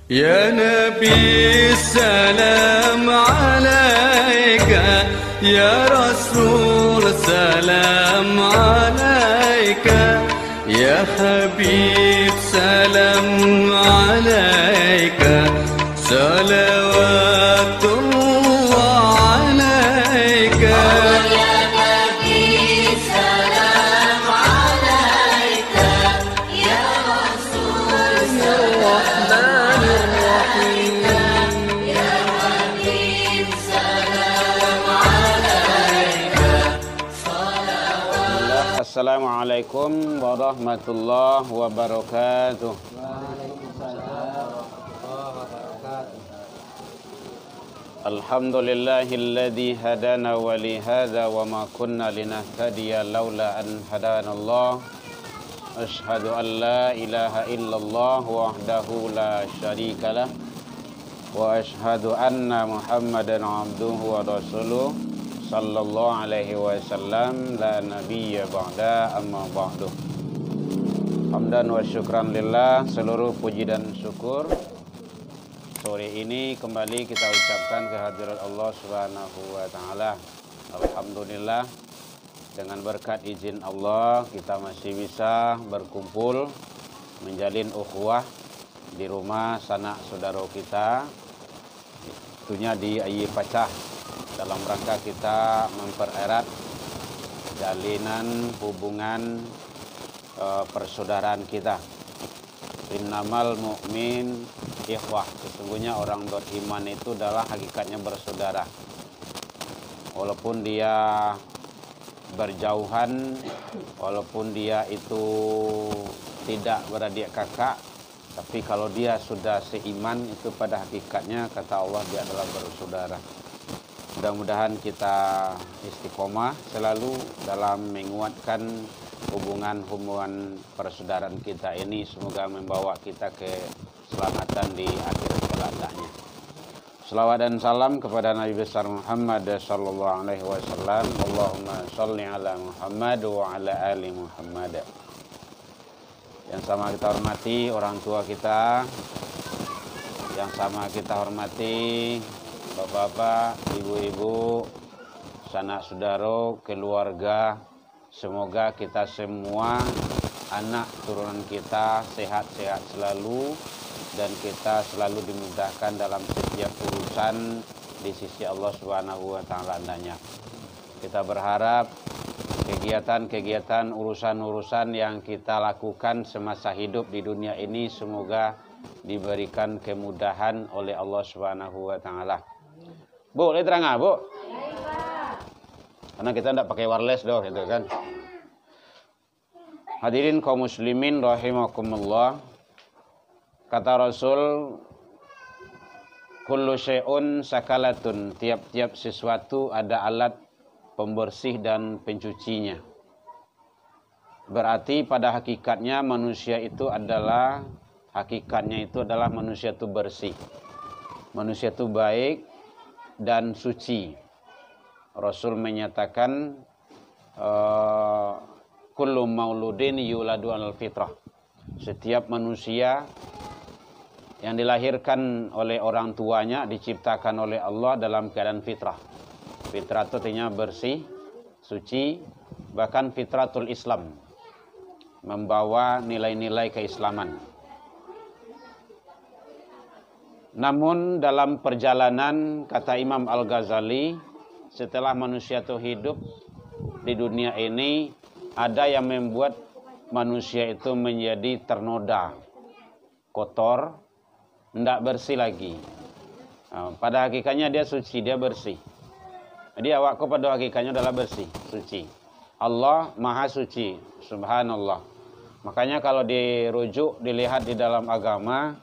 يا نبي السلام عليك يا رسول سلام عليك يا حبيب سلام عليك صلوات الله عليك Assalamualaikum warahmatullahi wabarakatuh. Alhamdulillahilladzi hadana wa li hadza wa ma kunna linahtadiya laula an hadanallah. Asyhadu an la ilaha illallah wahdahu la syarikalah wa asyhadu anna Muhammadan abduhu wa rasuluh sallallahu alaihi wasallam la nabiyya ba'da amma ba'du. Hamdan wa syukran lillah, seluruh puji dan syukur sore ini kembali kita ucapkan kehadirat Allah Subhanahu wa taala. Alhamdulillah, dengan berkat izin Allah kita masih bisa berkumpul menjalin ukhuwah di rumah sanak saudara kita, tentunya di Ayi Pacah, dalam rangka kita mempererat jalinan hubungan persaudaraan kita. Innamal mu'min ikhwah, sesungguhnya orang beriman itu adalah hakikatnya bersaudara. Walaupun dia berjauhan, walaupun dia itu tidak beradik kakak, tapi kalau dia sudah seiman itu pada hakikatnya kata Allah dia adalah bersaudara. Mudah-mudahan kita istiqomah selalu dalam menguatkan hubungan persaudaraan kita ini. Semoga membawa kita ke keselamatan di akhir kelandaknya. Selawat dan salam kepada Nabi besar Muhammad sallallahu alaihi wasallam. Allahumma sholli ala Muhammad wa ala ali Muhammad. Yang sama kita hormati orang tua kita, yang sama kita hormati bapak-bapak, ibu-ibu, sanak saudara, keluarga. Semoga kita semua, anak turunan kita sehat-sehat selalu dan kita selalu dimudahkan dalam setiap urusan di sisi Allah Subhanahu wa taala andanya. Kita berharap kegiatan-kegiatan, urusan-urusan yang kita lakukan semasa hidup di dunia ini semoga diberikan kemudahan oleh Allah Subhanahu wa taala. Bu, boleh terang Bu? Karena kita tidak pakai wireless doh, gitu kan. Hadirin kaum muslimin rahimakumullah. Kata Rasul, kullu syai'un sakalatun, tiap-tiap sesuatu ada alat pembersih dan pencucinya. Berarti pada hakikatnya manusia itu adalah manusia itu bersih. Manusia itu baik dan suci. Rasul menyatakan kullu mauludin yuladu alal fitrah. Setiap manusia yang dilahirkan oleh orang tuanya diciptakan oleh Allah dalam keadaan fitrah. Fitrah itu artinya bersih, suci, bahkan fitratul Islam, membawa nilai-nilai keislaman. Namun dalam perjalanan, kata Imam Al-Ghazali, setelah manusia itu hidup di dunia ini, ada yang membuat manusia itu menjadi ternoda, kotor, tidak bersih lagi. Nah, pada hakikatnya dia suci, dia bersih. Jadi awakku pada hakikatnya adalah bersih, suci. Allah maha suci, subhanallah. Makanya kalau dirujuk, dilihat di dalam agama,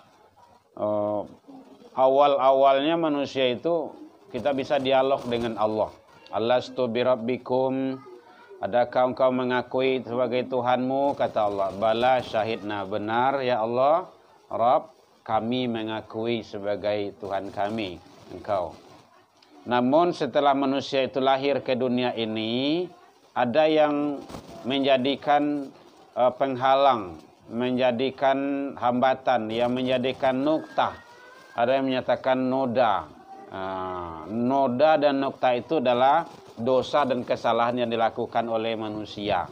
awal-awalnya manusia itu kita bisa dialog dengan Allah. Alastu birabbikum, adakah engkau mengakui sebagai Tuhanmu? Kata Allah, bala syahidna, benar ya Allah, Rabb, kami mengakui sebagai Tuhan kami, engkau. Namun setelah manusia itu lahir ke dunia ini, ada yang menjadikan penghalang, menjadikan hambatan, yang menjadikan nuktah, ada yang menyatakan noda. Noda dan nokta itu adalah dosa dan kesalahan yang dilakukan oleh manusia.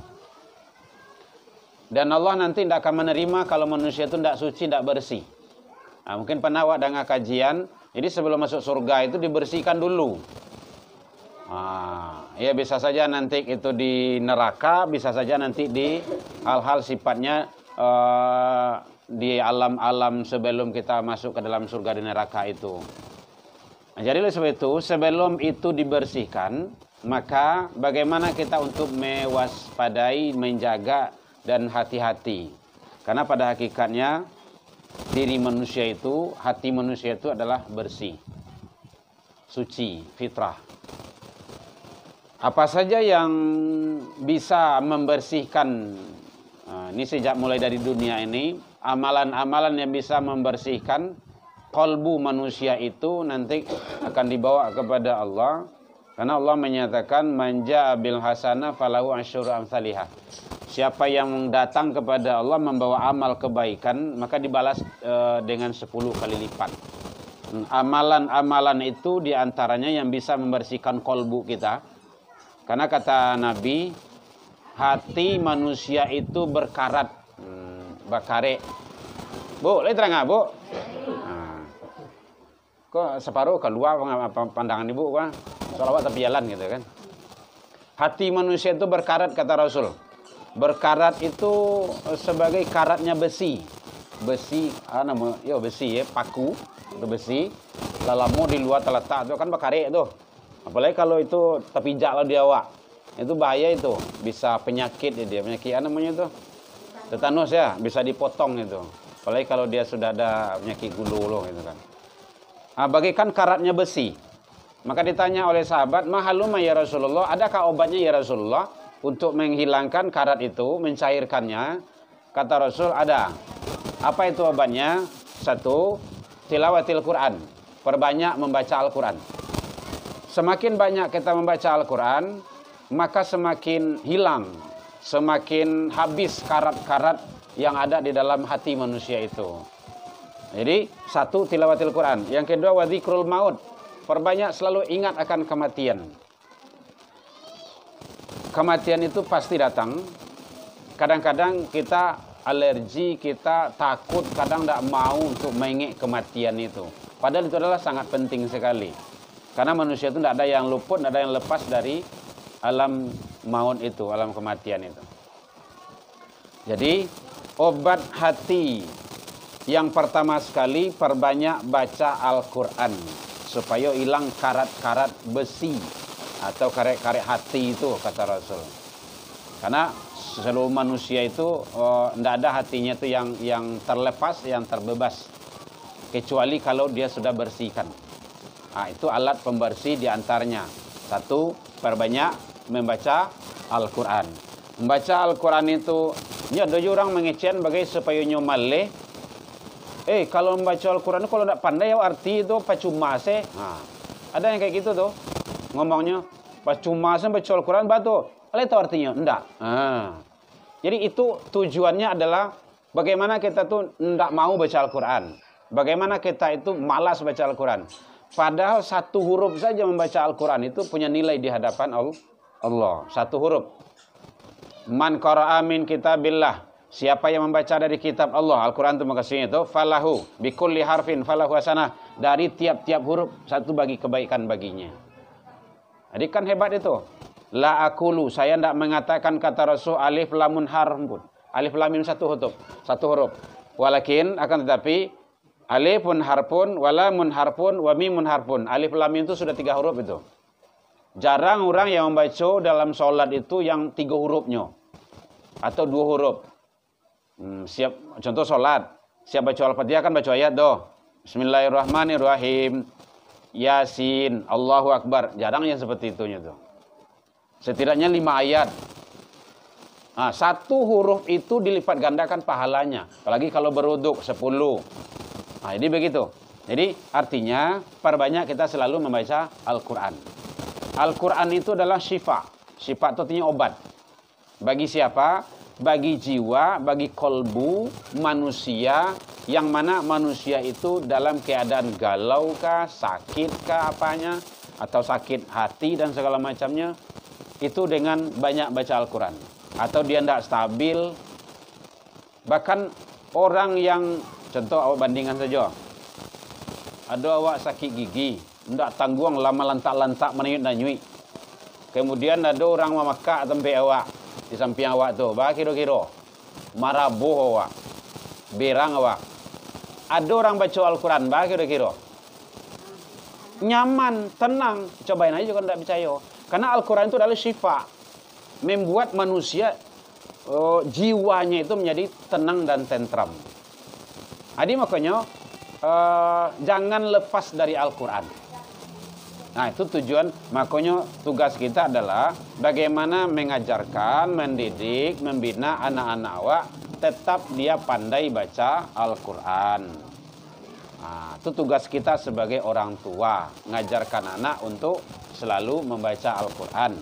Dan Allah nanti tidak akan menerima kalau manusia itu tidak suci, tidak bersih. Mungkin pernah awak dengar kajian, jadi sebelum masuk surga itu dibersihkan dulu. Ya bisa saja nanti itu di neraka, bisa saja nanti di hal-hal sifatnya di alam-alam sebelum kita masuk ke dalam surga di neraka itu. Jadi oleh sebab itu, sebelum itu dibersihkan, maka bagaimana kita untuk mewaspadai, menjaga, dan hati-hati. Karena pada hakikatnya, diri manusia itu, hati manusia itu adalah bersih, suci, fitrah. Apa saja yang bisa membersihkan, ini sejak mulai dari dunia ini, amalan-amalan yang bisa membersihkan kalbu manusia itu nanti akan dibawa kepada Allah. Karena Allah menyatakan manja bil hasanah falahu asyru amsalihah. Siapa yang datang kepada Allah membawa amal kebaikan, maka dibalas dengan 10 kali lipat. Amalan-amalan itu diantaranya yang bisa membersihkan kalbu kita. Karena kata Nabi, hati manusia itu berkarat, bakare. Bu, lihat terang Bu? Kok separuh keluar pandangan ibu kan? Salawat tapi jalan gitu kan? Hati manusia itu berkarat kata Rasul. Berkarat itu sebagai karatnya besi. Besi, besi ya, paku itu besi. Lalamu di luar terletak itu kan bakare itu. Apalagi kalau itu terpijak lah di awak. Itu bahaya itu, bisa penyakit dia. Penyakit namanya itu tetanus ya, bisa dipotong itu. Apalagi kalau dia sudah ada penyakit gulu loh gitu kan. Bagaikan karatnya besi. Maka ditanya oleh sahabat, mahaluma ya Rasulullah, adakah obatnya ya Rasulullah untuk menghilangkan karat itu, mencairkannya? Kata Rasul, ada. Apa itu obatnya? 1, tilawatil Quran. Perbanyak membaca Al-Quran. Semakin banyak kita membaca Al-Quran, maka semakin hilang, semakin habis karat-karat yang ada di dalam hati manusia itu. Jadi 1 tilawatil Quran. Yang kedua wa dzikrul maut. Perbanyak selalu ingat akan kematian. Kematian itu pasti datang. Kadang-kadang kita alergi, kita takut, kadang tidak mau untuk mengingat kematian itu. Padahal itu adalah sangat penting sekali. Karena manusia itu tidak ada yang luput, tidak ada yang lepas dari alam maut itu, alam kematian itu. Jadi obat hati yang pertama sekali, perbanyak baca Al-Quran supaya hilang karat-karat besi atau karet-karet hati itu kata Rasul. Karena seluruh manusia itu tidak ada hatinya itu yang terlepas, yang terbebas, kecuali kalau dia sudah bersihkan. Itu alat pembersih diantaranya. 1, perbanyak membaca Al-Quran. Membaca Al-Quran itu, ada orang mengecen bagai supaya nyomaleh. Kalau membaca Al-Quran kalau tidak pandai arti itu percuma sih. Ada yang kayak gitu tuh. Ngomongnya percuma sih baca Al-Quran batu. Itu artinya enggak. Jadi itu tujuannya adalah bagaimana kita tuh enggak mau baca Al-Quran. Bagaimana kita itu malas baca Al-Quran. Padahal 1 huruf saja membaca Al-Quran itu punya nilai di hadapan Allah. 1 huruf. Man qara'a min kitabillah. Siapa yang membaca dari kitab Allah, Al-Quran itu maksudnya itu, falahu, bikulli harfin, falahu hasanah. Dari tiap-tiap huruf, 1 bagi kebaikan baginya. Jadi kan hebat itu. La akulu, saya tidak mengatakan kata Rasul, alif lamun harfun. Alif lamim 1 huruf. 1 huruf. Walakin, akan tetapi, alifun harfun, walamun harfun, wamimun harfun. Alif lamim itu sudah 3 huruf itu. Jarang orang yang membaca dalam sholat itu yang 3 hurufnya. Atau 2 huruf. Siap contoh sholat, siap baca Al-Fatihah kan baca ayat doh. Bismillahirrahmanirrahim. Yasin, Allahu Akbar. Jarang yang seperti itunya tuh. Setidaknya 5 ayat. 1 huruf itu dilipat gandakan pahalanya. Apalagi kalau berwuduk 10. Jadi begitu. Jadi artinya perbanyak kita selalu membaca Al-Quran. Al-Quran itu adalah syifa. Syifa itu artinya obat. Bagi siapa? Bagi jiwa, bagi kolbu manusia yang mana manusia itu dalam keadaan galau kah, sakit kah apanya, atau sakit hati dan segala macamnya, itu dengan banyak baca Al-Quran. Atau dia tidak stabil. Bahkan orang yang, contoh awak bandingkan saja, ada awak sakit gigi, tidak tangguang lama lantak-lantak menayut-nanyui. Kemudian ada orang memakak tempat awak, di samping awak tu, bah kira-kira marabuh awak, berang awak. Ada orang baca Al-Quran, bah kira-kira nyaman, tenang. Cobain aja kalau tidak percaya. Karena Al-Quran itu adalah syifa, membuat manusia jiwanya itu menjadi tenang dan tentram. Jadi makanya jangan lepas dari Al-Quran. Nah, itu tujuan, makanya tugas kita adalah bagaimana mengajarkan, mendidik, membina anak-anak awak tetap dia pandai baca Al-Quran. Nah, itu tugas kita sebagai orang tua, mengajarkan anak untuk selalu membaca Al-Quran.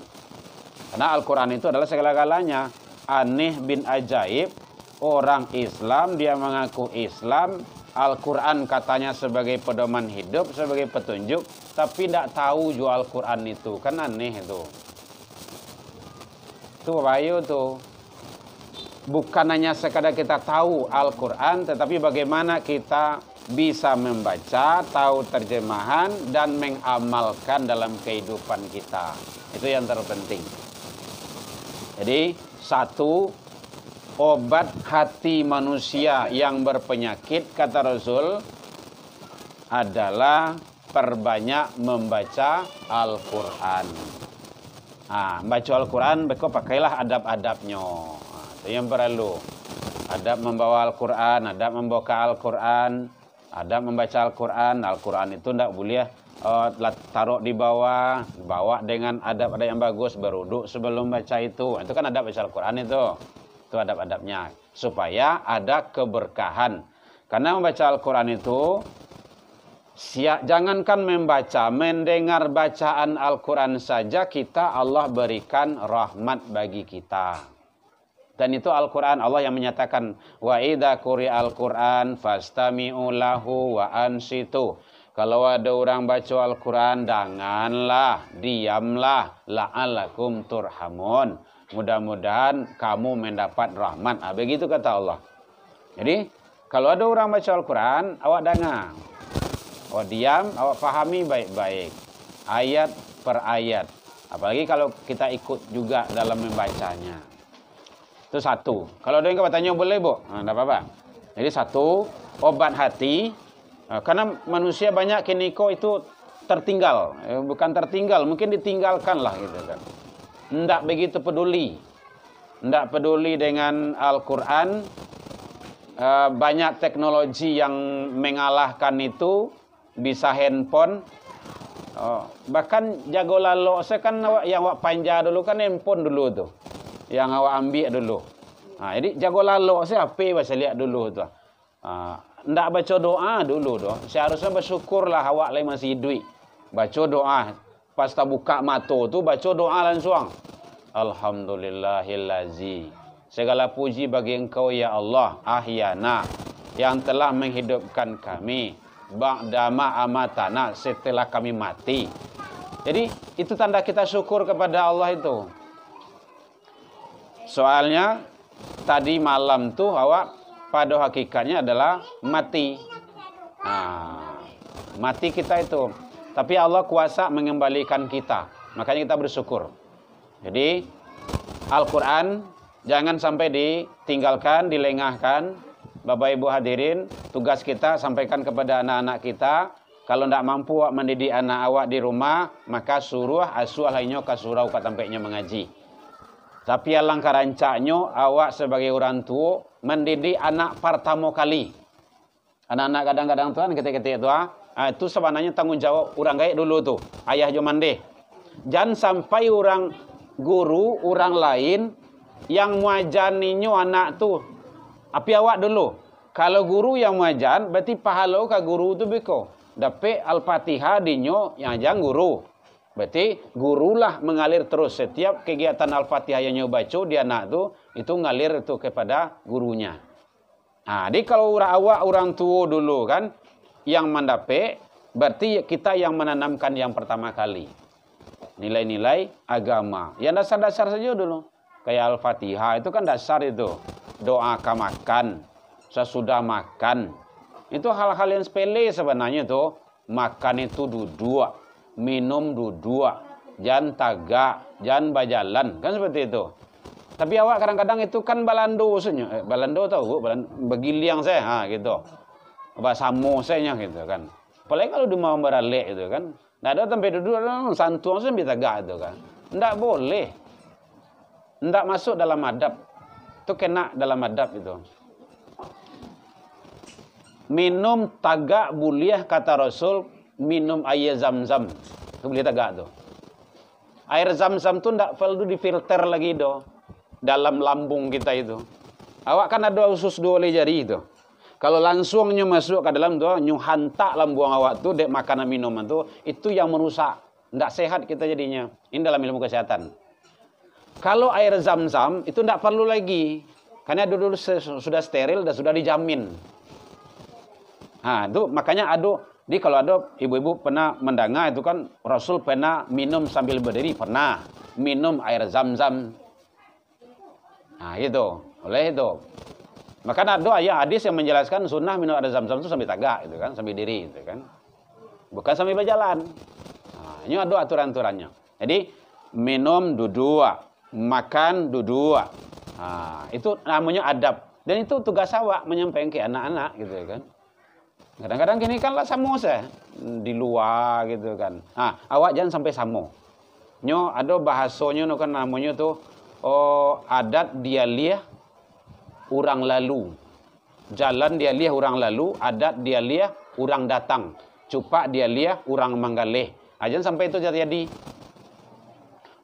Karena Al-Quran itu adalah segala-galanya. Aneh bin ajaib, orang Islam, dia mengaku Islam, Al-Quran katanya sebagai pedoman hidup, sebagai petunjuk, tapi tidak tahu jual Al-Quran itu. Kan aneh itu. Itu bahaya itu. Bukan hanya sekadar kita tahu Al-Quran, tetapi bagaimana kita bisa membaca, tahu terjemahan, dan mengamalkan dalam kehidupan kita. Itu yang terpenting. Jadi, satu, obat hati manusia yang berpenyakit, kata Rasul, adalah perbanyak membaca Al-Quran. Nah, baca Al-Quran, pakailah adab-adabnya. Nah, itu yang perlu. Adab membawa Al-Quran, adab membaca Al-Quran, adab membaca Al-Quran. Al-Quran itu tidak boleh taruh di bawah, bawa dengan adab-adab yang bagus, beruduk sebelum baca itu. Itu kan adab baca Al-Quran itu. Itu adab-adabnya. Supaya ada keberkahan. Karena membaca Al-Quran itu, jangankan membaca, mendengar bacaan Al-Quran saja kita Allah berikan rahmat bagi kita. Dan itu Al-Quran, Allah yang menyatakan, wa idza quri'al Quran fastami'u lahu wa ansitu. Kalau ada orang baca Al-Quran, janganlah, diamlah, la'allakum turhamun. Mudah-mudahan kamu mendapat rahmat. Nah, begitu kata Allah. Jadi, kalau ada orang baca Al-Quran, awak dengar. Awak diam, awak fahami baik-baik. Ayat per ayat. Apalagi kalau kita ikut juga dalam membacanya. Itu satu. Kalau ada yang bertanya, boleh, Bu? Nah, tidak apa-apa. Jadi satu, obat hati. Karena manusia banyak kini itu tertinggal. Bukan tertinggal, mungkin ditinggalkan lah gitu kan. Tidak begitu peduli. Tidak peduli dengan Al-Quran. Banyak teknologi yang mengalahkan itu. Bisa handphone. Bahkan jago lalu. Saya kan yang awak panja dulu kan handphone dulu tuh. Yang awak ambil dulu. Nah, jadi jago lalu saya apa saya lihat dulu tuh. Tidak baca doa dulu tuh. Seharusnya bersyukurlah awak lagi masih hidup. Baca doa. Pas tak buka mata tu baca doa langsung. Alhamdulillahillazi. Segala puji bagi Engkau ya Allah, ahyana, yang telah menghidupkan kami ba'dama amatana, setelah kami mati. Jadi itu tanda kita syukur kepada Allah itu. Soalnya tadi malam tuh awak pada hakikatnya adalah mati. Nah, mati kita itu. Tapi Allah kuasa mengembalikan kita. Makanya kita bersyukur. Jadi Al-Quran jangan sampai ditinggalkan, dilengahkan. Bapak Ibu hadirin, tugas kita sampaikan kepada anak-anak kita. Kalau tidak mampu mendidik anak awak di rumah, maka suruh asuh lainnya ke surau ke tempatnya mengaji. Tapi alangkah rancaknya awak sebagai orang tua mendidik anak pertama kali. Anak-anak kadang-kadang tuan ketika-ketika itu itu sebenarnya tanggung jawab orang gaib dulu tuh. Ayah Jomande. Jangan sampai orang guru, orang lain yang muajaninyo anak tuh. Api awak dulu. Kalau guru yang muajan, berarti pahala ke guru tu beko. Dapat Al-Fatihah dinyo yang ajang guru. Berarti gurulah mengalir terus. Setiap kegiatan Al-Fatihah yang nyo baca di anak tu, itu ngalir itu kepada gurunya. Nah, jadi kalau awak orang tua dulu kan yang mendapat, berarti kita yang menanamkan yang pertama kali. Nilai-nilai agama. Yang dasar-dasar saja dulu. Kayak Al-Fatihah itu kan dasar itu. Doakan makan, sesudah makan. Itu hal-hal yang sepele sebenarnya tuh. Makan itu duduk, minum duduk, jangan tagak, jangan berjalan. Kan seperti itu. Tapi awak kadang-kadang itu kan balando maksudnya. Balando tahu bu, begiliang saya, gitu. Basamo saya gitu kan. Apalagi kalau dia mau beralek itu kan. Nggak ada sampai duduk, santuang sampai tagak itu kan. Nggak boleh. Nggak masuk dalam adab. Itu kena dalam adab itu. Minum tagak boleh kata Rasul, minum air zam-zam. Itu boleh tagak tuh. Air zam-zam tuh nggak perlu difilter lagi doh. Dalam lambung kita itu. Awak kan ada usus 2 jari itu. Kalau langsungnya masuk ke dalam tuh, hantak lambung awak tuh, dek makanan minuman tuh, itu yang merusak. Nggak sehat kita jadinya. Ini dalam ilmu kesehatan. Kalau air zam-zam itu nggak perlu lagi. Karena dulu sudah steril dan sudah dijamin. Nah, itu makanya kalau ada ibu-ibu pernah mendengar itu kan Rasul pernah minum sambil berdiri, pernah minum air zam-zam. Nah itu, oleh itu. Maka ada ayat hadis yang menjelaskan sunnah minum air zam-zam itu sambil tagak, itu kan, sambil diri, itu kan, bukan sambil berjalan. Nah, ini ada aturan-aturannya. Jadi minum duduk, makan duduk. Nah, itu namanya adab. Dan itu tugas awak menyampaikan ke anak-anak, gitu kan. Kadang-kadang gini kan lah samo saya di luar, gitu kan. Nah, awak jangan sampai samo. Nyo ada bahasanya no kan namanya tuh. Adat dia liah orang lalu. Jalan dia liah orang lalu, adat dia liah orang datang. Cupak dia liah orang manggaleh. Jangan sampai itu jadi.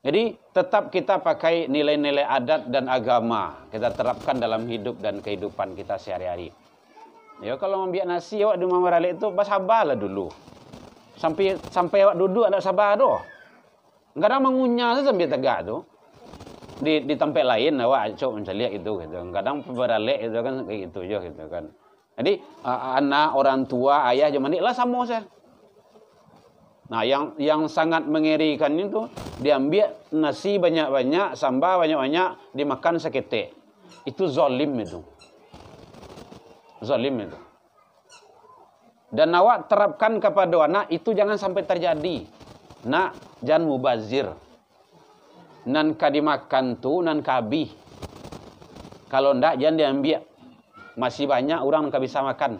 Jadi tetap kita pakai nilai-nilai adat dan agama. Kita terapkan dalam hidup dan kehidupan kita sehari-hari. Ya kalau membiak nasi awak di mamaralik itu bersabarlah dulu. Sampai awak duduk ada sabar doh. Enggak ada mengunyah sambil tegak tuh. Di tempat lain awak cok mencari itu gitu. Kadang beralek itu kan kayak gitu aja gitu kan. Jadi anak, orang tua, ayah zaman ini lah sama saya. Nah, yang sangat mengerikan itu diambil nasi banyak-banyak, sambal banyak-banyak, dimakan seketik. Itu zalim itu. Zalim itu. Dan awak terapkan kepada anak itu jangan sampai terjadi. Nak, jangan mubazir. Nan kadimakan tu nan kabi. Kalau ndak jangan diambil. Masih banyak orang nggak bisa makan.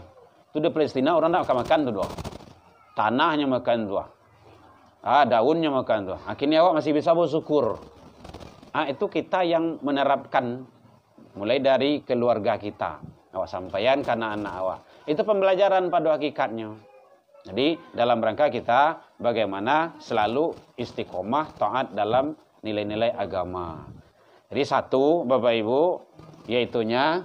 Itu di Palestina orang ndak makan tuh doh. Tanahnya makan tuh. Daunnya makan tuh. Akhirnya awak masih bisa bersyukur. Itu kita yang menerapkan mulai dari keluarga kita. Awak sampaikan karena anak awak. Itu pembelajaran pada hakikatnya. Jadi dalam rangka kita bagaimana selalu istiqomah taat dalam nilai-nilai agama. Jadi satu, Bapak Ibu, yaitunya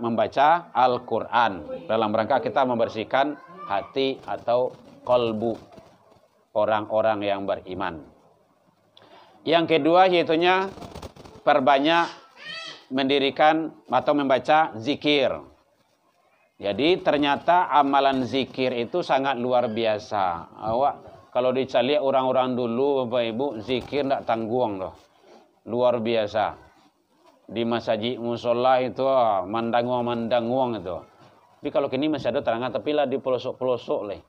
membaca Al-Quran. Dalam rangka kita membersihkan hati atau kolbu orang-orang yang beriman. Yang kedua, yaitunya perbanyak mendirikan atau membaca zikir. Jadi ternyata amalan zikir itu sangat luar biasa. Awak kalau dicari orang-orang dulu, Bapak Ibu, zikir tidak tanggung loh. Luar biasa. Di masjid musola itu mandanguang itu. Tapi kalau kini masih ada terangan, tapi lah di pelosok-pelosok lah.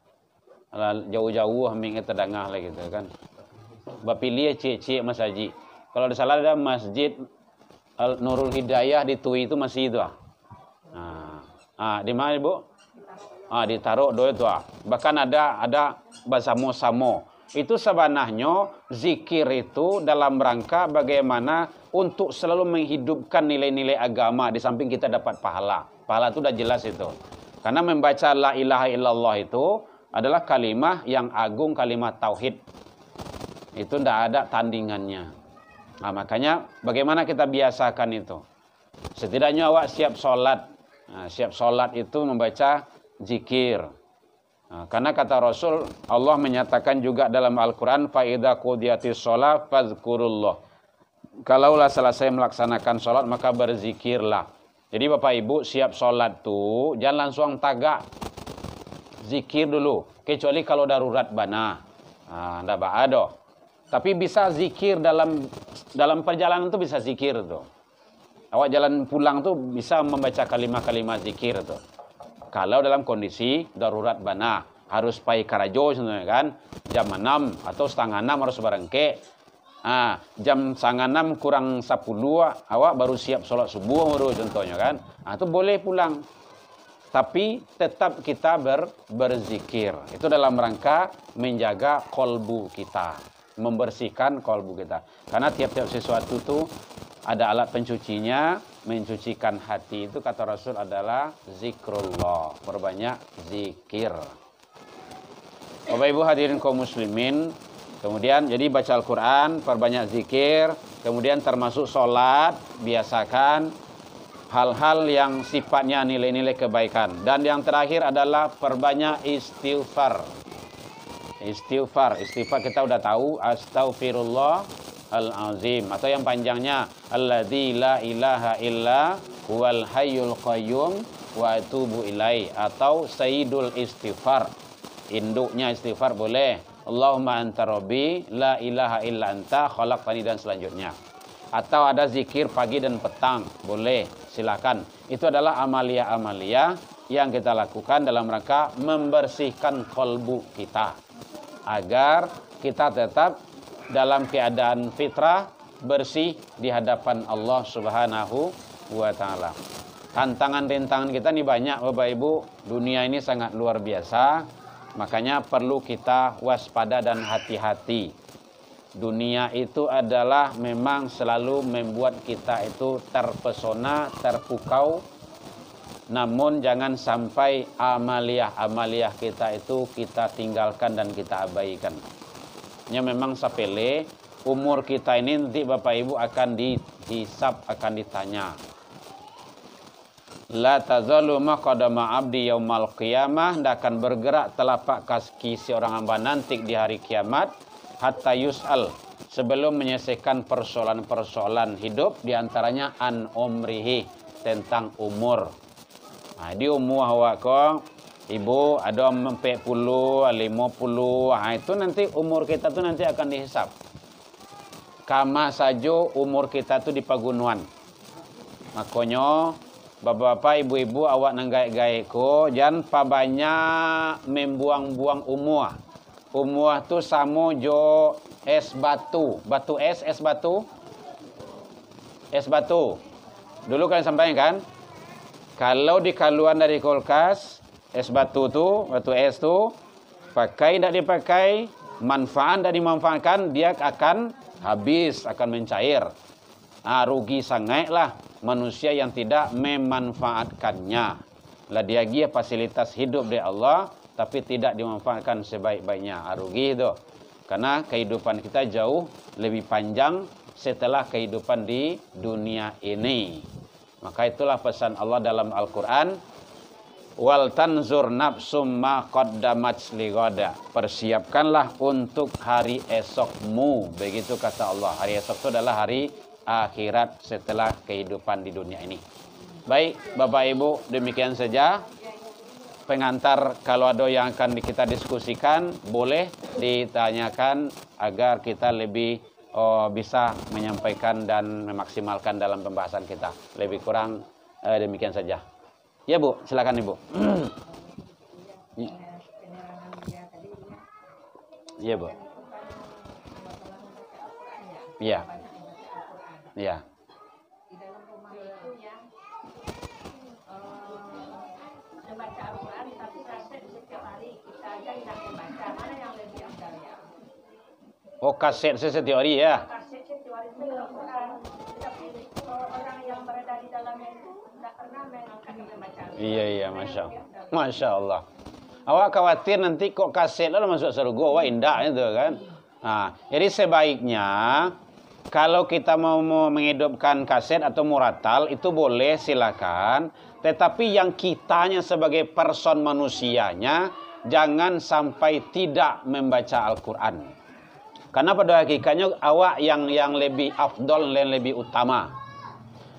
Jauh-jauh aming terdangah lah gitu kan. Bapilih cik-cik masjid. Kalau di salah ada masjid Nurul Hidayah di Tui itu masih itu. Di mana Ibu? Ditaruh do itu. Bahkan ada basamo-samo. Itu sebenarnya zikir itu dalam rangka bagaimana untuk selalu menghidupkan nilai-nilai agama di samping kita dapat pahala. Pahala itu sudah jelas itu. Karena membaca la ilaha illallah itu adalah kalimat yang agung, kalimat tauhid. Itu tidak ada tandingannya. Makanya bagaimana kita biasakan itu. Setidaknya awak siap sholat. Siap sholat itu membaca zikir. Karena kata Rasul, Allah menyatakan juga dalam Al-Quran, فَإِذَا قُضِيَتِ الصَّلَاةُ فَاذْكُرُوا اللَّهَ. Kalaulah selesai melaksanakan sholat, maka berzikirlah. Jadi Bapak Ibu siap sholat tuh jangan langsung tagak. Zikir dulu. Kecuali kalau darurat bana. Ndak ada. Tapi bisa zikir dalam perjalanan tuh bisa zikir tuh. Awak jalan pulang tuh bisa membaca kalimat-kalimat zikir tuh. Kalau dalam kondisi darurat bana. Harus pai karajo sebenarnya kan. Jam 6 atau setengah 6 harus barengke. Jam setengah 6 kurang 10 awak baru siap sholat subuh baru contohnya kan. Itu boleh pulang. Tapi tetap kita berzikir. Itu dalam rangka menjaga kolbu kita. Membersihkan kolbu kita. Karena tiap-tiap sesuatu itu ada alat pencucinya. Mencucikan hati itu kata Rasul adalah zikrullah. Perbanyak zikir. Bapak Ibu hadirin kaum muslimin. Kemudian jadi baca Al-Quran, perbanyak zikir. Kemudian termasuk sholat, biasakan hal-hal yang sifatnya nilai-nilai kebaikan. Dan yang terakhir adalah perbanyak istighfar. Istighfar kita udah tahu. Astaghfirullahalazim. Atau yang panjangnya alladzi la ilaha illa huwal hayyul qayyum wa atubu ilai. Atau sayyidul istighfar. Induknya istighfar boleh. Allahumma anta rabbi la ilaha illa anta khalaqtani dan selanjutnya. Atau ada zikir pagi dan petang, boleh, silakan. Itu adalah amalia-amalia yang kita lakukan dalam rangka membersihkan kolbu kita agar kita tetap dalam keadaan fitrah bersih di hadapan Allah Subhanahu wa taala. Tantangan-rintangan kita ini banyak Bapak Ibu. Dunia ini sangat luar biasa. Makanya perlu kita waspada dan hati-hati. Dunia itu adalah memang selalu membuat kita itu terpesona, terpukau. Namun jangan sampai amaliah-amaliah kita itu kita tinggalkan dan kita abaikan. Ini memang sepele. Umur kita ini nanti Bapak Ibu akan dihisab, akan ditanya. La tazalu maqadama abdi yaumal qiyamah, tidak akan bergerak telapak kaki seorang hamba nanti di hari kiamat hatta yus'al, sebelum menyelesaikan persoalan-persoalan hidup, diantaranya an umrihi, tentang umur. Di umur awak kok ibu ada 40, 50, itu nanti umur kita tuh nanti akan dihisab. Kama saja umur kita tuh di pagunuan. Makanya bapak-bapak, ibu-ibu awak nang gaek-gaek ko jangan banyak membuang-buang umur. Umur tu sama jo es batu. Batu es batu. Es batu. Dulu kalian sampaikan kan? Kalau dikaluan dari kulkas, es batu tu, batu es tu, pakai tidak dipakai, manfaat tidak dimanfaatkan, dia akan habis, akan mencair. Rugi sangat lah manusia yang tidak memanfaatkannya. Lah dia fasilitas hidup dari Allah tapi tidak dimanfaatkan sebaik-baiknya. Rugi itu. Karena kehidupan kita jauh lebih panjang setelah kehidupan di dunia ini. Maka itulah pesan Allah dalam Al-Quran. Wal tanzur nafsum ma qaddamat lighada. Persiapkanlah untuk hari esokmu. Begitu kata Allah. Hari esok itu adalah hari akhirat setelah kehidupan di dunia ini. Baik, Bapak Ibu, demikian saja pengantar. Kalau ada yang akan kita diskusikan, boleh ditanyakan agar kita lebih bisa menyampaikan dan memaksimalkan dalam pembahasan kita. Lebih kurang demikian saja. Ya Bu, silakan Ibu. Iya Bu. Iya. Iya. Di dalam rumah itu yang membaca Al-Quran, tapi kaset setiap hari kita aja tidak membaca. Mana yang lebih afdal ya? Oh, kaset setiap hari ya? Kaset setiap hari itu Al-Quran. Tapi orang yang berada di dalamnya itu tidak pernah mengangkat dan membaca. Iya, Masya Allah. Awak khawatir nanti kok kaset lalu masuk surga, wah indah itu kan. Jadi sebaiknya kalau kita mau menghidupkan kaset atau muratal itu boleh, silakan. Tetapi yang kitanya sebagai person manusianya jangan sampai tidak membaca Al-Quran. Karena pada hakikatnya awak yang lebih afdol dan lebih utama.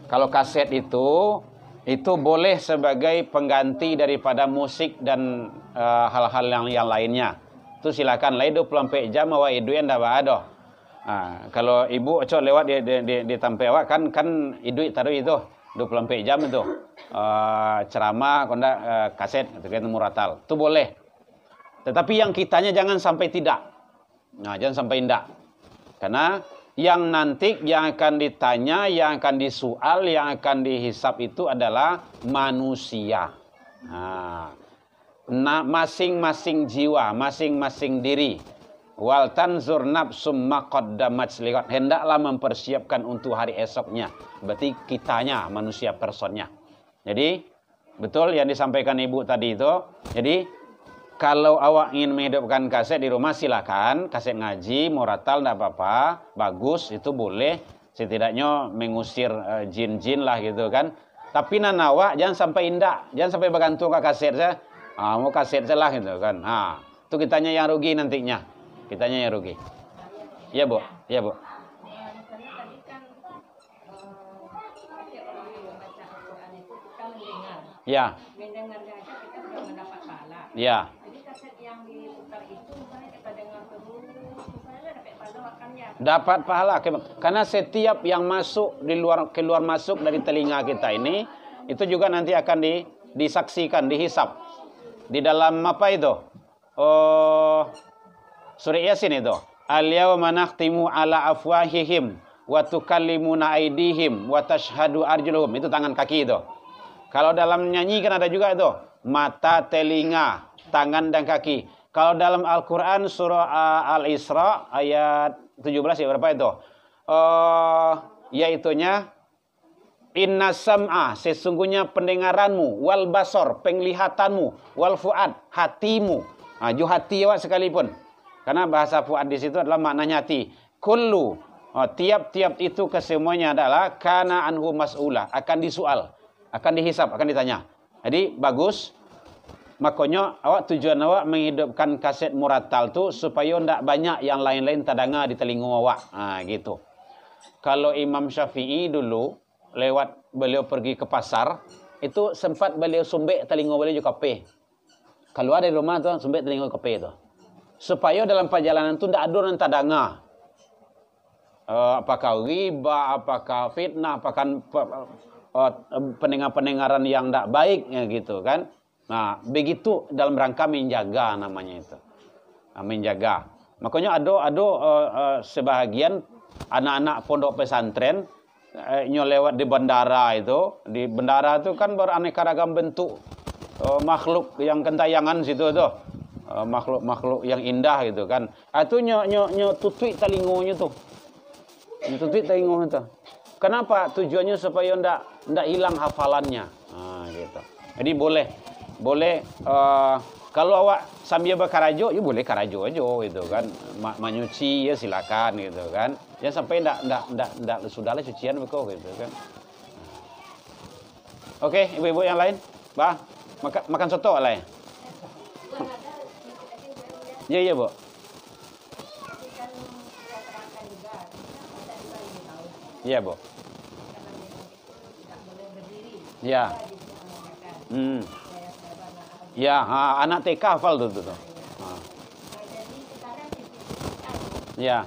Kalau kaset itu Itu boleh sebagai pengganti daripada musik dan hal-hal yang lainnya. Itu silakan lah 24 jam awak iduin dah ada. Kalau ibu cok lewat di tampai awak kan iduit taruh itu 24 jam itu. Ceramah kondak kaset gitu kan muratal. Itu boleh. Tetapi yang kitanya jangan sampai tidak. Nah, jangan sampai tidak. Karena yang nanti yang akan ditanya, yang akan disoal, yang akan dihisap itu adalah manusia. Nah, masing-masing jiwa, masing-masing diri. Wal tanzur nafsum ma qaddamat lihat, hendaklah mempersiapkan untuk hari esoknya. Berarti kitanya, manusia personnya. Jadi betul yang disampaikan ibu tadi itu. Jadi kalau awak ingin menghidupkan kaset di rumah silakan, kaset ngaji, muratal tidak apa-apa, bagus itu boleh, setidaknya mengusir jin-jin lah gitu kan. Tapi awak jangan sampai indah, jangan sampai bergantung ke kaset saya, mau kaset saya lah gitu kan. Itu kitanya yang rugi nantinya, kitanya yang rugi. Iya bu, iya bu. Ya. Mendengarnya aja kita sudah mendapat pahala. Ya. Dapat pahala karena setiap yang masuk di luar keluar masuk dari telinga kita ini itu juga nanti akan disaksikan, dihisap di dalam apa itu surah Yasin itu al-yawma nakhtimu ala afwahihim wa tukallimuna aydihim wa tashhadu arjuluhum, itu tangan kaki itu. Kalau dalam nyanyi kan ada juga itu mata, telinga, tangan dan kaki. Kalau dalam Al-Quran surah Al-Isra ayat 17 ya berapa itu? Yaitunya inna sam'a, sesungguhnya pendengaranmu, wal basor, penglihatanmu, wal fuad, hatimu. Ju hati awak sekalipun. Karena bahasa fuad di situ adalah maknanya hati. Kullu, tiap-tiap itu kesemuanya adalah kana anhu mas'ula, akan disoal, akan dihisap, akan ditanya. Jadi bagus. Makanya awak tujuan awak menghidupkan kaset muratal tu supaya ndak banyak yang lain-lain terdengar di telinga awak. Gitu. Kalau Imam Syafi'i dulu lewat beliau pergi ke pasar, itu sempat beliau sumbek telinga beliau juga pe. Kalau ada di rumah tu sumbek telinga ke pe tu. Supaya dalam perjalanan tu ndak ada yang terdengar. Apakah riba, apakah fitnah, apakah pendengar-pendengaran yang ndak baik gitu kan. Nah, begitu dalam rangka menjaga namanya itu. Menjaga. Makanya ada sebahagian anak-anak pondok pesantren lewat di bandara itu. Di bandara itu kan beraneka ragam bentuk makhluk yang kentayangan situ tuh. Makhluk-makhluk yang indah gitu kan. Itu tutui telingonya tuh. Tutui telingonya tuh. Kenapa? Tujuannya supaya ndak hilang hafalannya. Gitu. Jadi boleh kalau awak sambil berkarajo, ya boleh karajo aja gitu kan. Menyuci ya silakan gitu kan. Ya sampai ndak sudahlah cucian beko gitu kan. Oke, ibu-ibu yang lain, bah makan soto lah ya. Iya bu. Iya bu. Ya. Ya, anak TK hafal tuh. Ya.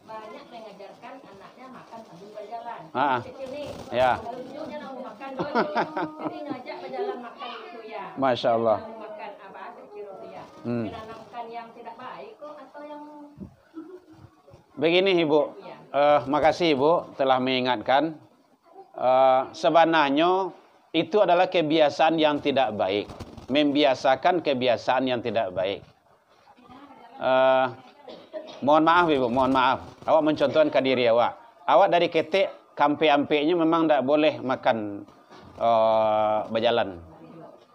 Banyak mengajarkan anaknya makan sambil berjalan. Kecil nih. Ya. Kalau dulunya mau makan dulu. Jadi ngajak berjalan makan itu ya. Masya Allah. Mau makan apa kecil itu ya. Menanamkan yang tidak baik kok atau yang begini Ibu. Makasih Ibu telah mengingatkan. Sebenarnya itu adalah kebiasaan yang tidak baik. Membiasakan kebiasaan yang tidak baik. Mohon maaf Ibu, mohon maaf. Awak mencontohkan ke diri awak. Awak dari ketik kampe-ampenya memang tidak boleh makan berjalan.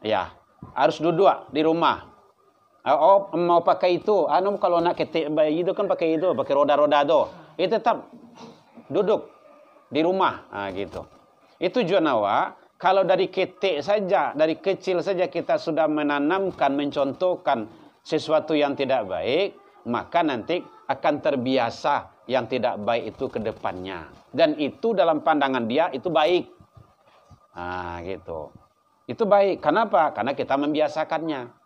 Ya, harus duduk di rumah. Mau pakai itu, kalau nak ketik bayi itu kan pakai itu, pakai roda-roda tuh. Itu tetap duduk di rumah, gitu. Itu tujuan awak. Kalau dari ketik saja, dari kecil saja kita sudah menanamkan, mencontohkan sesuatu yang tidak baik, maka nanti akan terbiasa yang tidak baik itu ke depannya. Dan itu dalam pandangan dia itu baik. Gitu. Itu baik. Kenapa? Karena kita membiasakannya.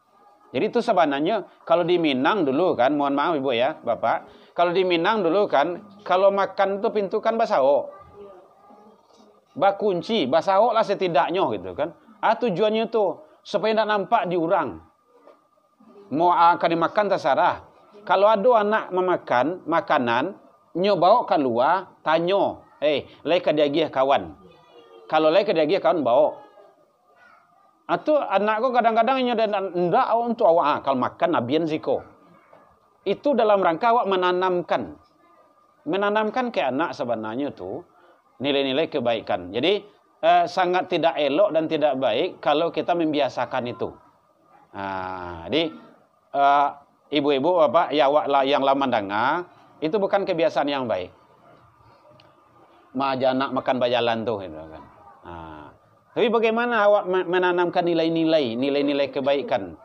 Jadi itu sebenarnya kalau di Minang dulu kan, mohon maaf Ibu ya, Bapak. Kalau di Minang dulu kan, kalau makan itu pintu kan basao. Bakunci, basao lah setidaknya gitu kan. Tujuannya itu supaya tidak nampak di orang. Mau akan dimakan terserah. Kalau ada anak memakan makanan, nyo bawa keluar, tanya, lek ke dia kawan. Kalau lek ke dia kawan bawa. Atau anakku kadang-kadang ndak untuk awak kalau makan abian ziko. Itu dalam rangka awak menanamkan ke anak sebenarnya tuh nilai-nilai kebaikan. Jadi sangat tidak elok dan tidak baik kalau kita membiasakan itu. Jadi ibu-ibu bapak ya awak yang lama dengar itu bukan kebiasaan yang baik. Aja anak makan bajalan tuh gitu kan. Tapi bagaimana awak menanamkan nilai-nilai kebaikan?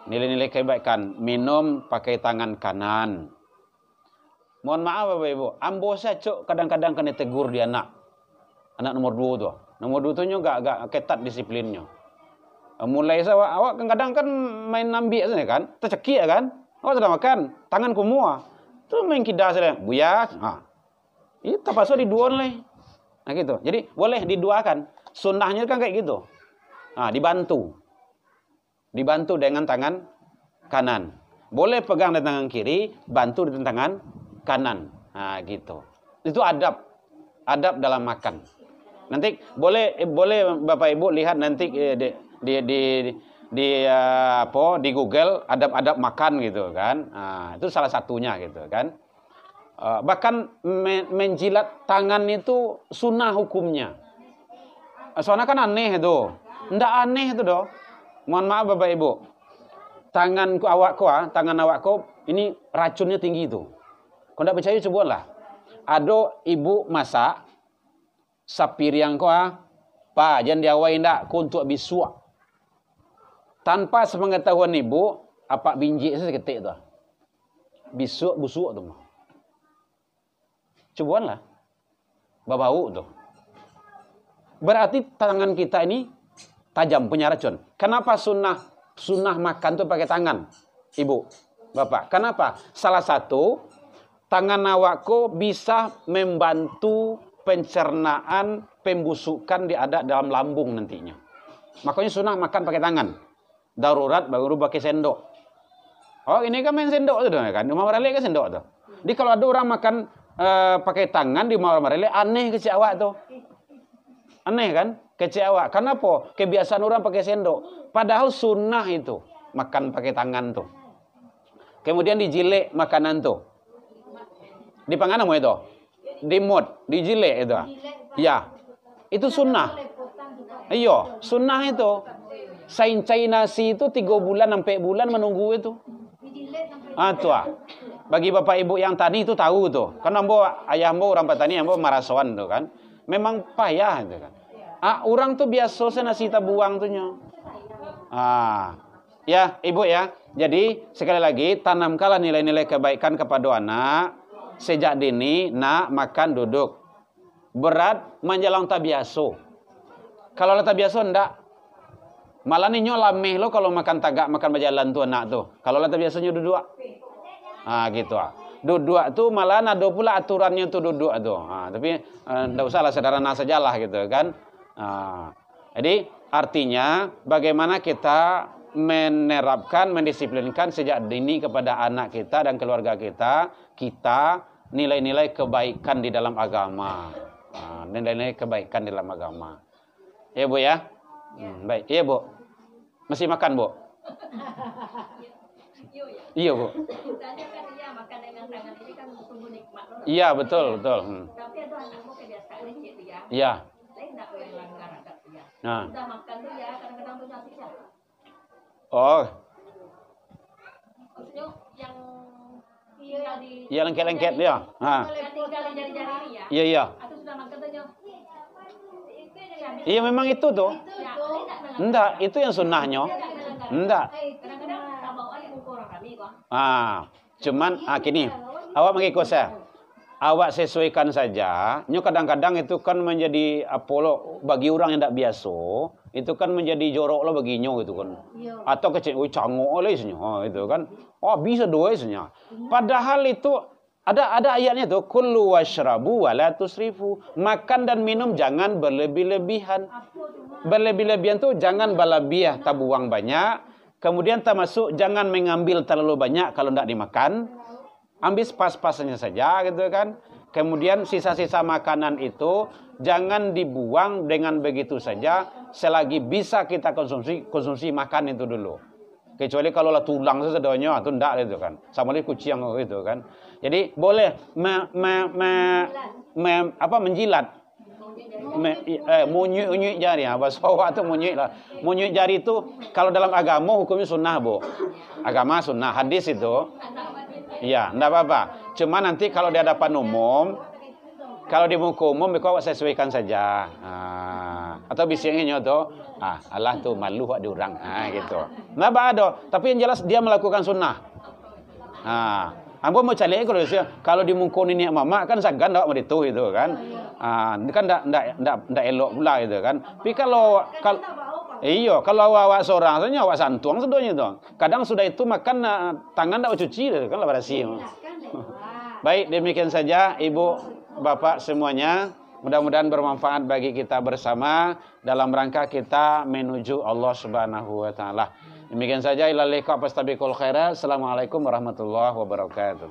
Nilai-nilai kebaikan, minum pakai tangan kanan. Mohon maaf Bapak Ibu, ambo saja kadang-kadang kena tegur di anak nomor 2 tuh. Nomor 2 tuh agak ketat disiplinnya. Mulai awak kadang-kadang kan main nambi saja kan, tercekik kan. Awak sudah makan, tangan kumua. Tuh main kidas saja, buya. Itu pasal diduan leh. Gitu. Jadi boleh diduakan. Sunnahnya kan kayak gitu. Dibantu dengan tangan kanan. Boleh pegang dengan tangan kiri, bantu dengan tangan kanan. Gitu. Itu adab dalam makan. Nanti boleh Bapak Ibu lihat nanti di Google adab-adab makan gitu kan. Itu salah satunya gitu kan. Bahkan menjilat tangan itu sunnah hukumnya. Soalnya kan aneh itu. Ndak aneh itu doh. Mohon maaf Bapak Ibu. Tangan awakku ini racunnya tinggi itu. Kau ndak percaya cobalah. Ada ibu masak sapiriang pa jangan diawai ndak untuk bisua. Tanpa sepengetahuan ibu, apa binji seketik tu. Busuk tu. Cobalah. Babau tu. Berarti tangan kita ini tajam punya racun. Kenapa sunnah makan tuh pakai tangan, Ibu, Bapak? Kenapa? Salah satu, tangan awakku bisa membantu pencernaan pembusukan ada dalam lambung nantinya. Makanya sunnah makan pakai tangan. Darurat baru pakai sendok. Ini kan main sendok tuh kan. Di Marale kan sendok tuh. Jadi kalau ada orang makan pakai tangan di Marale aneh ke si awak tuh. Aneh kan? Kecil awak. Kenapa? Kebiasaan orang pakai sendok. Padahal sunnah itu. Makan pakai tangan tuh. Kemudian dijilek makanan tuh. Dipangan apa itu? Dimut. Dijilek itu. Ya. Itu sunnah. Iya. Sunnah itu. Sain-cain nasi itu 3 bulan sampai bulan menunggu itu. Bagi Bapak Ibu yang tani itu tahu tuh. Kan ayah ambo orang petani, ambo marasoan tuh kan. Memang payah itu kan. Orang tuh biasa nasi buang tuh nyo. Ya, Ibu ya. Jadi sekali lagi tanamkanlah nilai-nilai kebaikan kepada anak sejak dini. Nak makan duduk. Berat menjelang tak biasa. Kalau tak biasa ndak. Malah ninyo lameh lo kalau makan tagak makan berjalan tuh anak tuh. Kalau tak biasanya duduk. Gitu. Duduk tuh malah ada pula aturannya tuh duduk tuh. Tapi enggak usahlah sederhana sajalah gitu kan. Jadi artinya bagaimana kita menerapkan, mendisiplinkan sejak dini kepada anak kita dan keluarga kita nilai-nilai kebaikan di dalam agama. Nilai-nilai kebaikan di dalam agama. Ya Bu ya. Baik. Iya Bu. Masih makan Bu? Iya Bu. Makan dengan tangan ini kan sungguh nikmat loh. Iya betul. Tapi ada yang mau kebiasaan gitu ya. Iya. Lain enggak yang langgar agak ya. Nah. Udah makan tuh ya kadang-kadang tuh nasi ya. Maksudnya yang tinggal di Iya lengket-lengket dia. Yang tinggal di jari-jari ini ya. Iya. Atau sudah makan tuh Iya memang itu tuh. Enggak, itu yang sunnahnya. Enggak. Kadang-kadang tak bawa aja muka orang kami kok. Cuman gini, awak mengikut saya. awak sesuaikan saja. Nyo kadang-kadang itu kan menjadi apolo bagi orang yang tidak biasa, itu kan menjadi jorok lah bagi nyo gitu kan. Atau kecil, cangok lah isinya, itu kan. Oh bisa dua isinya. Padahal itu ada ayatnya tuh, kullu washrabu wala tusrifu. Makan dan minum jangan berlebih-lebihan. Berlebih-lebihan tuh jangan balabiah, tabuang banyak. Kemudian termasuk jangan mengambil terlalu banyak kalau tidak dimakan. Ambil pas-pasnya saja gitu kan. Kemudian sisa-sisa makanan itu jangan dibuang dengan begitu saja. Selagi bisa kita konsumsi makan itu dulu. Kecuali kalau lah tulang sesedonyo itu enggak gitu kan. Sama lagi kucing gitu kan. Jadi boleh menjilat. Munyuk jari, bahasa awak tu munyuk lah. Munyuk jari itu kalau dalam agama hukumnya sunnah, Bu. Agama sunnah, hadis itu. Iya, enggak apa-apa. Cuma nanti kalau di hadapan umum, kalau di muka umum, kau sesuaikan saja. Atau biasanya tuh, Allah tuh malu di orang, gitu. Nggak ada. Tapi yang jelas dia melakukan sunnah. Ambo mau cari kalau di muka ini mama kan sagan tak mau itu kan. Kan ndak elok pula gitu kan. Tapi kalau awak seorang saja awak santuang sedonya itu. Kadang sudah itu makan tangan ndak cuci kan lah bersih. Baik, demikian saja Ibu, Bapak semuanya. Mudah-mudahan bermanfaat bagi kita bersama dalam rangka kita menuju Allah Subhanahu wa taala. Demikian saja, ila liqa fastabiqul khairat. Assalamualaikum warahmatullahi wabarakatuh.